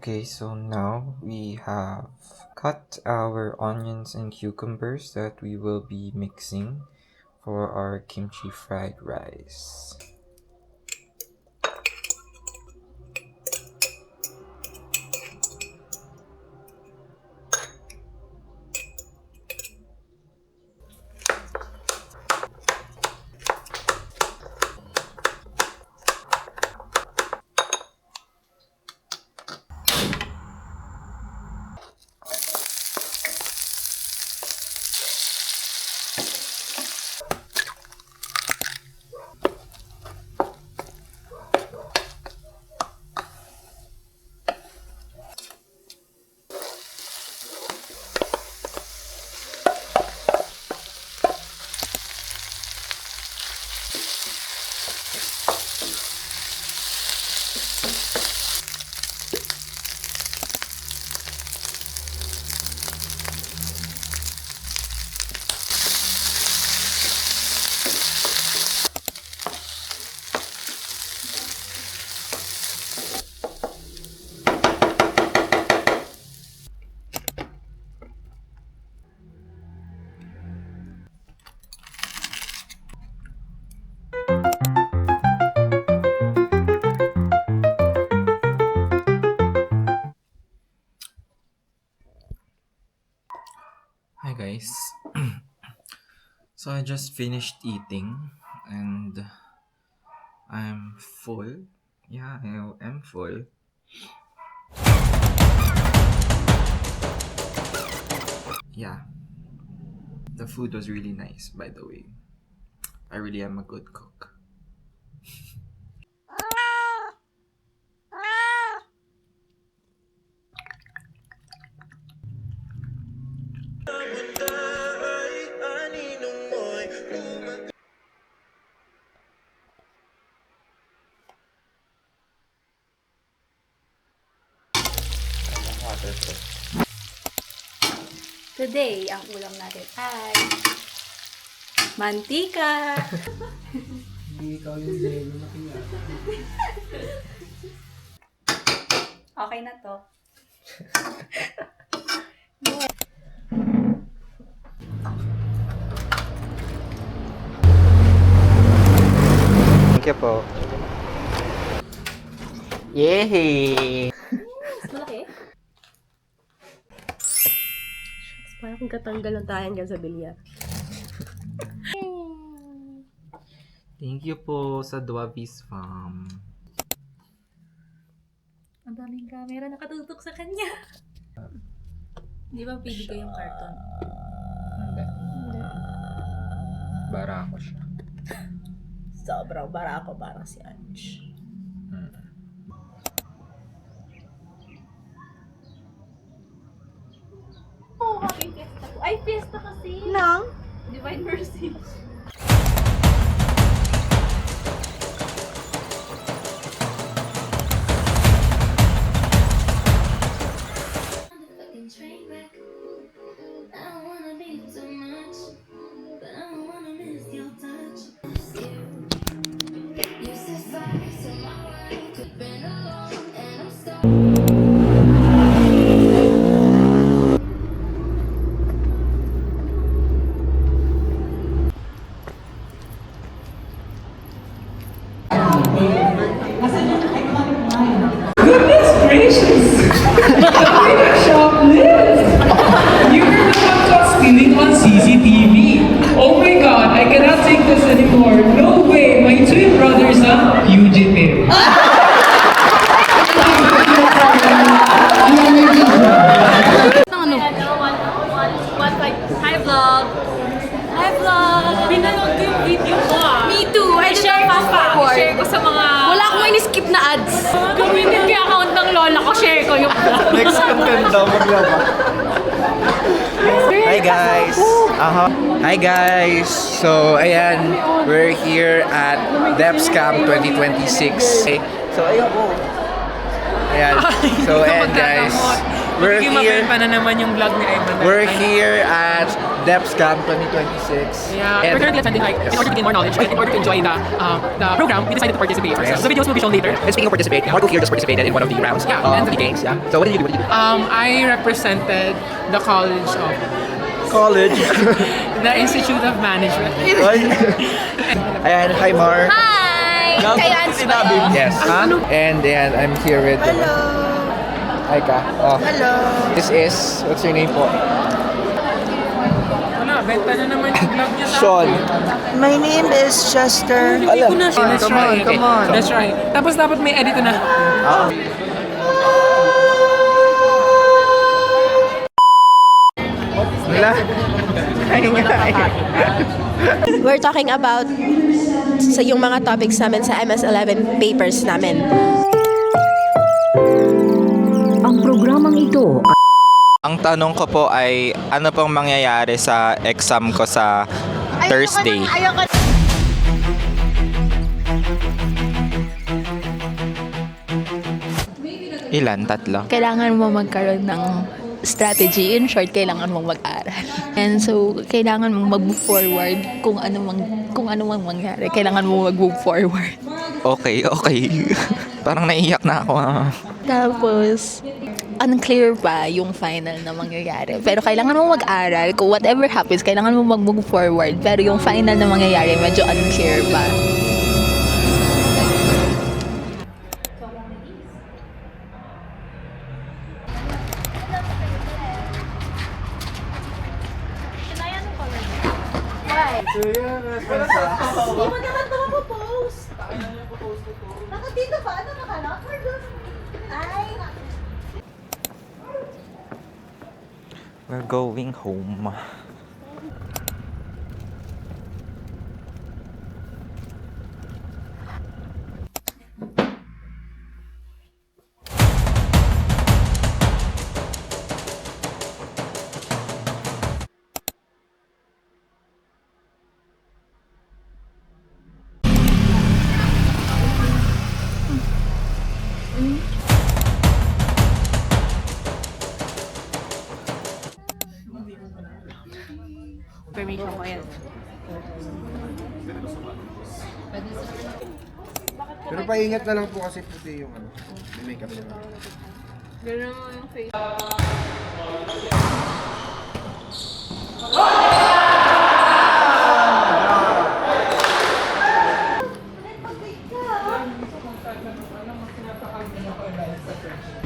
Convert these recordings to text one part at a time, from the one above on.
Okay, so now we have cut our onions and cucumbers that we will be mixing for our kimchi fried rice. Hi guys. So I just finished eating and I'm full. Yeah, I am full. Yeah. The food was really nice, by the way. I really am a good cook. Today, ang ulam natin ay mantika. Hindi ikaw yung zero na pinaka. Okay na to. Thank you po. Yay! Malaki? Parang katanggal ng tayo hanggang sa bilya. Thank you po sa Duavis Farm. Ang daming camera nakatutok sa kanya. Di ba pili ko yung carton? Hindi. Bara ako siya. Sobrang bara ako, parang si Ange. Oh, happy fiesta po. Ay, fiesta kasi. Nang? Divine Mercy. You were the one caught stealing on CCTV. Oh my god, I cannot take this anymore. No way, my twin brothers are fugitive. Hi vlog! Hi vlog! Pinanood ko yung video ko Me too! I share ko pa! Share ko sa mga... Wala akong in-skip na ads! Community account ng lola ko, share ko yung vlog. Next content daw maglaba. Hi guys! Hi guys! So ayan, we're here at DepsCamp 2026. So ayun po. Ayan. So ayan guys. We're Magiging here. mabenta na naman yung vlog ni Ivan. We're here at DepsCamp 2026. Yeah, And we're currently attending like in order to gain more knowledge and in order to enjoy the program, we decided to participate. Yes. So the videos will be shown later. and speaking of participate, Marco here just participated in one of the rounds Yeah, of and the games. Yeah. So what did you do? I represented the college of College. the Institute of Management. Ayan, hi Mar. Hi! Kayo Ans ba to? Yes. And I'm here with... Hello. Hi Ka. Hello. This is, what's your name po? Wala, benta na naman yung vlog niya sa Sean. My name is Chester. Hindi ko na siya. That's Come on, right. come on. That's right. Tapos dapat may edit na. Wala. We're talking about sa yung mga topics namin sa MS11 papers namin. Ang programang ito Ang tanong ko po ay ano pong mangyayari sa exam ko sa Thursday? Ilan? Tatlo? Kailangan mo magkaroon ng strategy. In short, kailangan mong mag-aral. And so, kailangan mong mag-move forward kung ano mang mangyari. Kailangan mo mag-move forward. Okay. Parang naiyak na ako. Tapos, unclear pa yung final na mangyayari. Pero kailangan mo mag-aral. Kung whatever happens, kailangan mo mag-move forward. Pero yung final na mangyayari, medyo unclear pa. We're going home. Information ko yan. Pero paingat na lang po kasi puti yung may makeup na. Ganun mo yung face.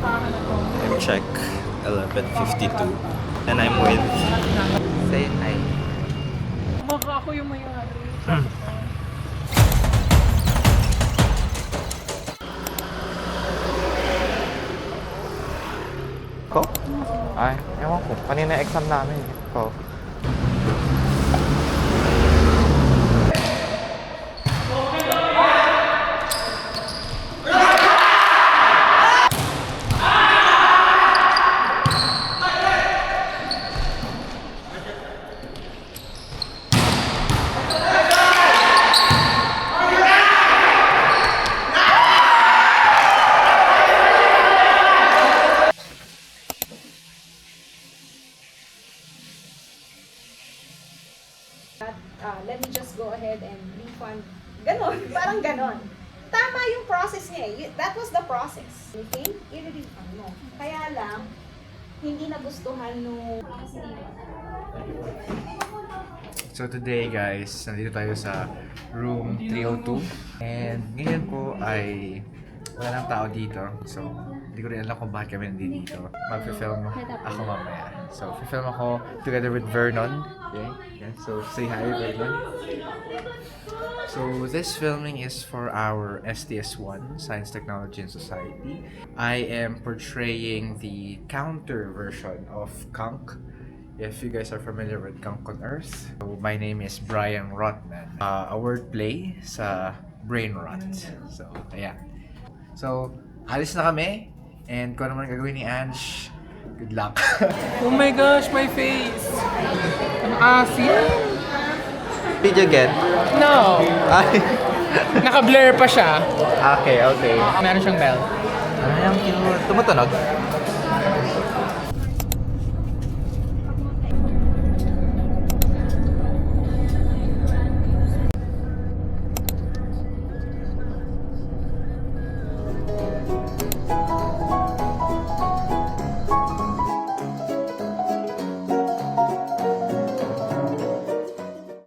Time check, 11:52. And I'm with... Say hi. Baka ako yung mayari. Ko? Ay, ewan ko. Kanina exam namin. Ko. Let me just go ahead and refund. Ganon, parang ganon. Tama yung process niya eh. That was the process. Okay? I-refund mo. Kaya lang, hindi nagustuhan nung... So today guys, nandito tayo sa room 302. And ngayon po ay wala nang tao dito. So hindi ko rin alam kung bakit kami nandito. Mag-film ako mamaya. So film ako together with Vernon. Okay? Yeah. So say hi Vernon. So this filming is for our STS1, Science, Technology, and Society. I am portraying the counter version of Kunk. If you guys are familiar with Kunk on Earth. So my name is Brian Rotman. A wordplay sa brain rot. So, ayan. So, alis na kami. And kung ano man gagawin ni Ange, good luck. Oh my gosh, my face! Ang asim! Did you get? No! Ay. Naka-blur pa siya. Okay. Meron siyang bell. Ay, ang cute. Tumutunog?